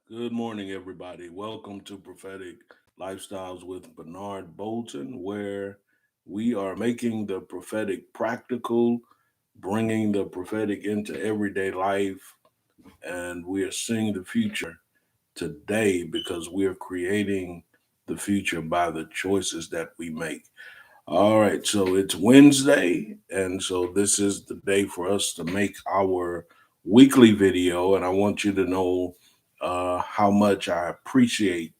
Good morning, everybody. Welcome to Prophetic Lifestyles with Bernard Bolton, where we are making the prophetic practical, bringing the prophetic into everyday life, and we are seeing the future today because we are creating the future by the choices that we make. All right, so it's Wednesday, and so this is the day for us to make our weekly video. And I want you to know how much I appreciate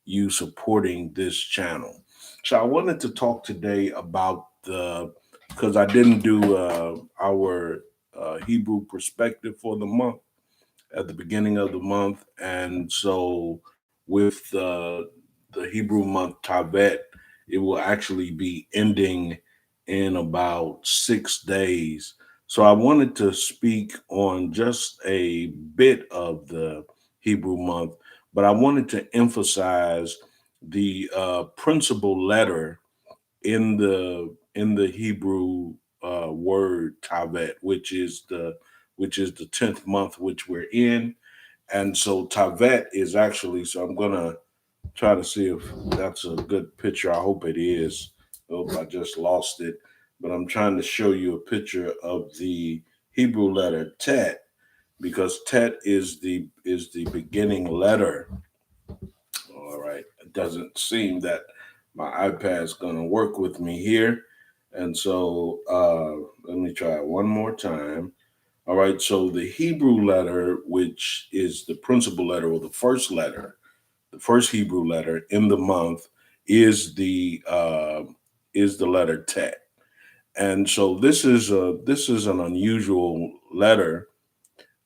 you supporting this channel. So I wanted to talk today about because I didn't do our Hebrew perspective for the month at the beginning of the month, and so with the Hebrew month Tavet, it will actually be ending in about 6 days. So I wanted to speak on just a bit of the Hebrew month, but I wanted to emphasize the principal letter in the Hebrew word Tavet, which is the 10th month which we're in. And so Tavet is actually, so I'm gonna try to see if that's a good picture. I hope it is. Oh, I just lost it. But I'm trying to show you a picture of the Hebrew letter TET because TET is the beginning letter. All right. It doesn't seem that my iPad's gonna work with me here. And so let me try it one more time. All right, so the Hebrew letter, which is the principal letter or the first Hebrew letter in the month, is the letter Tet, and so this is an unusual letter.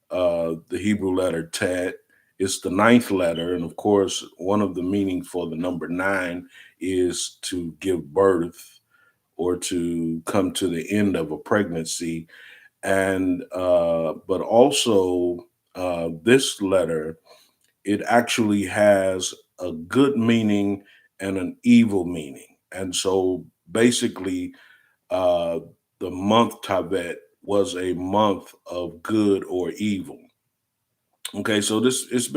The Hebrew letter Tet. It's the ninth letter, and of course, one of the meanings for the number nine is to give birth or to come to the end of a pregnancy, and but also this letter, it actually has a good meaning and an evil meaning. And so basically, uh, the month Tavet was a month of good or evil. Okay, so this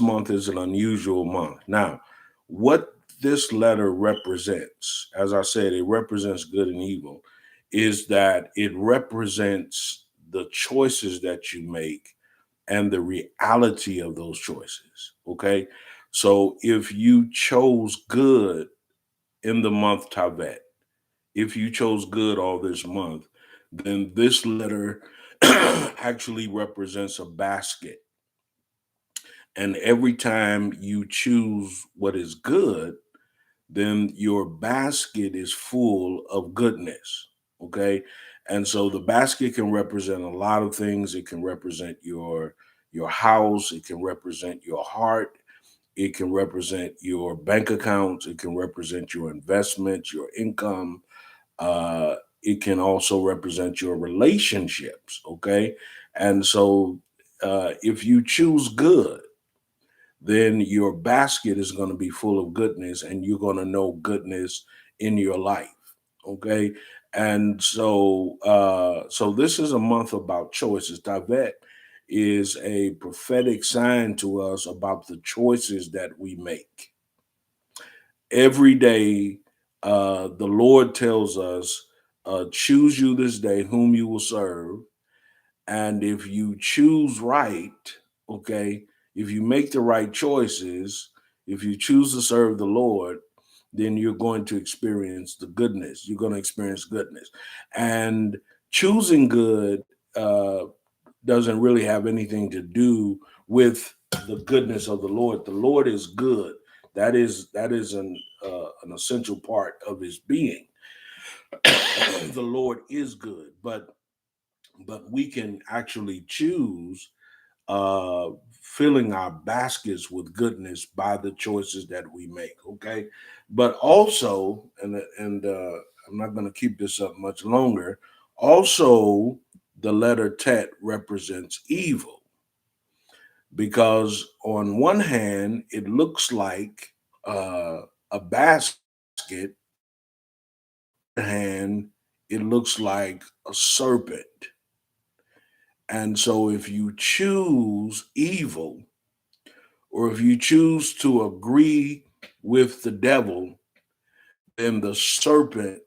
month is an unusual month. Now, what this letter represents, as I said, it represents good and evil, is that it represents the choices that you make and the reality of those choices. Okay, so if you chose good in the month Tavet, if you chose good all this month, then this letter actually represents a basket, and every time you choose what is good, then your basket is full of goodness. Okay. And so the basket can represent a lot of things. It can represent your house, it can represent your heart, it can represent your bank accounts, it can represent your investments, your income. It can also represent your relationships. Okay. And so if you choose good, then your basket is going to be full of goodness and you're going to know goodness in your life. Okay. And so this is a month about choices. Tavet is a prophetic sign to us about the choices that we make every day. The Lord tells us, choose you this day whom you will serve, and if you choose right, okay, if you make the right choices, if you choose to serve the Lord, then you're going to experience the goodness. You're going to experience goodness. And choosing good doesn't really have anything to do with the goodness of the Lord. The Lord is good. That is an essential part of his being. The Lord is good, but we can actually choose filling our baskets with goodness by the choices that we make. Okay, but also, and I'm not going to keep this up much longer. Also, the letter Tet represents evil because on one hand, it looks like a basket. On the other hand, it looks like a serpent. And so if you choose evil, or if you choose to agree with the devil, then the serpent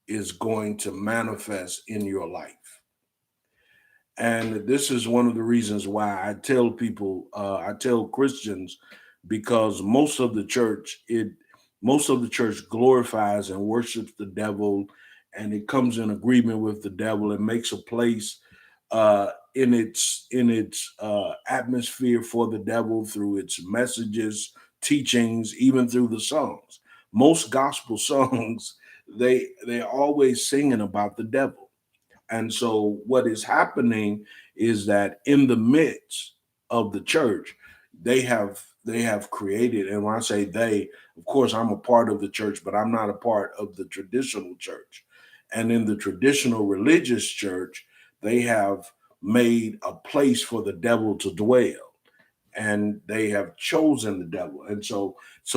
is going to manifest in your life. And this is one of the reasons why I tell people, I tell Christians, because most of the church glorifies and worships the devil, and it comes in agreement with the devil and makes a place in its atmosphere for the devil through its messages, teachings, even through the songs. Most gospel songs, they're always singing about the devil. And so what is happening is that in the midst of the church, they have created, and when I say they, of course I'm a part of the church, but I'm not a part of the traditional church. And in the traditional religious church, they have made a place for the devil to dwell, and they have chosen the devil. And so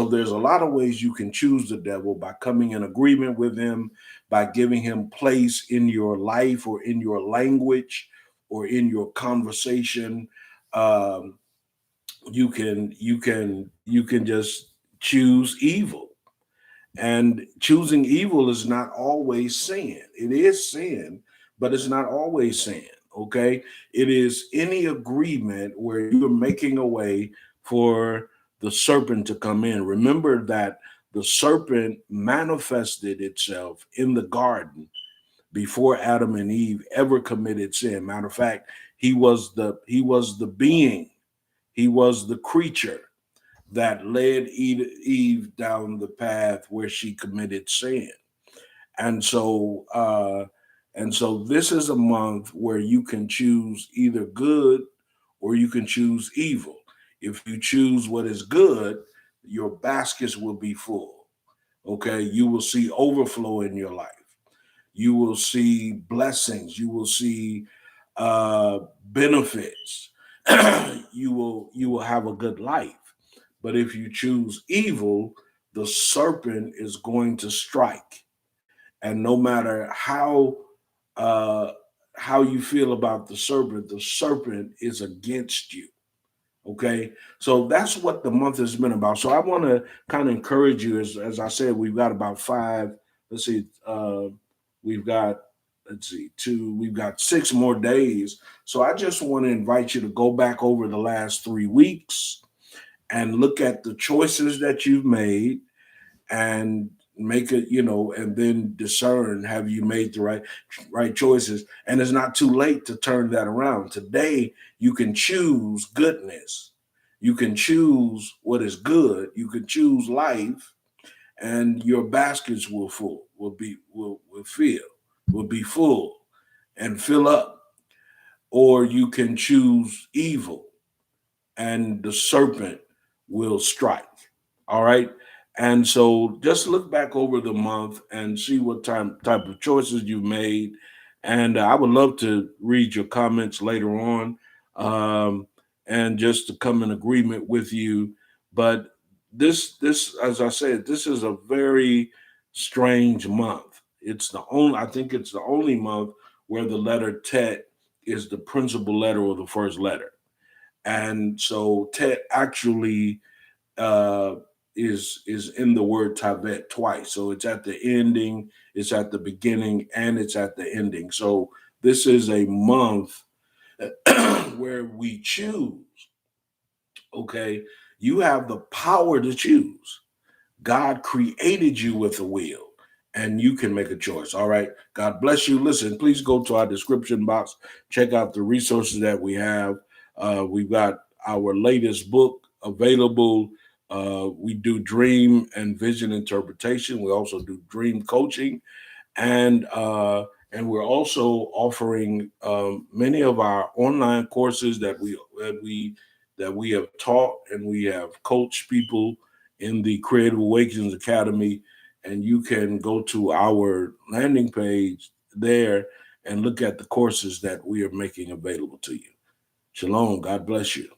there's a lot of ways you can choose the devil: by coming in agreement with him, by giving him place in your life or in your language or in your conversation. um, you can just choose evil, and choosing evil is not always sin. It is sin, but it's not always sin. Okay. It is any agreement where you're making a way for the serpent to come in. Remember that the serpent manifested itself in the garden before Adam and Eve ever committed sin. Matter of fact, he was the being, he was the creature that led Eve down the path where she committed sin. And so, this is a month where you can choose either good or you can choose evil. If you choose what is good, your baskets will be full. Okay, you will see overflow in your life. You will see blessings. You will see uh, benefits. You will have a good life. But if you choose evil, the serpent is going to strike, and no matter uh, how you feel about the serpent is against you. Okay, so that's what the month has been about. So I want to kind of encourage you, as I said, we've got about five. Let's see, we've got two. We've got 6 more days. So I just want to invite you to go back over the last 3 weeks and look at the choices that you've made, and make it, and then discern, have you made the right choices? And it's not too late to turn that around. Today you can choose goodness. You can choose what is good. You can choose life, and your baskets will be full and fill up. Or you can choose evil, and the serpent will strike. All right. And so just look back over the month and see what type of choices you've made. And I would love to read your comments later on, um, and just to come in agreement with you. But this, as I said, this is a very strange month. I think it's the only month where the letter Tet is the principal letter or the first letter. And so Tet actually uh, is in the word Tavet twice. So it's at the ending, it's at the beginning, and it's at the ending. So this is a month where we choose. Okay, you have the power to choose. God created you with a will, and you can make a choice. All right. God bless you. Listen, please go to our description box, check out the resources that we have. We've got our latest book available. We do dream and vision interpretation. We also do dream coaching, and we're also offering many of our online courses that we have taught, and we have coached people in the Creative Awakenings Academy. And you can go to our landing page there and look at the courses that we are making available to you. Shalom. God bless you.